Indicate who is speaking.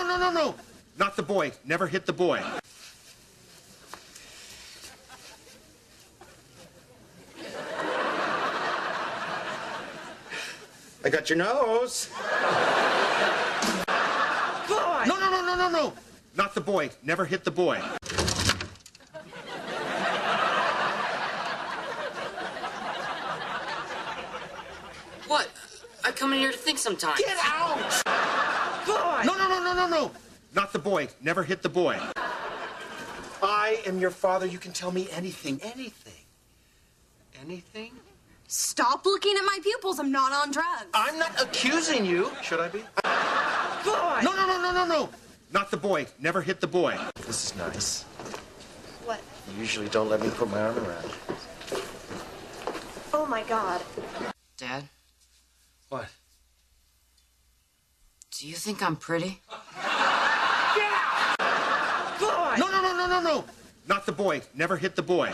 Speaker 1: No. Not the boy. Never hit the boy. I got your nose.
Speaker 2: Boy!
Speaker 1: No. Not the boy. Never hit the boy.
Speaker 3: What? I come in here to think sometimes.
Speaker 1: Get out!
Speaker 2: Boy!
Speaker 1: No. Not the boy. Never hit the boy. I am your father. You can tell me anything. Anything?
Speaker 4: Stop looking at my pupils. I'm not on drugs.
Speaker 1: I'm not accusing you. Should I be?
Speaker 2: Boy!
Speaker 1: No. Not the boy. Never hit the boy.
Speaker 5: This is nice.
Speaker 4: What?
Speaker 5: You usually don't let me put my arm around you.
Speaker 4: Oh, my God.
Speaker 3: Dad,
Speaker 5: What?
Speaker 3: do you think I'm pretty?
Speaker 2: Boy!
Speaker 1: No. Not the boy. Never hit the boy.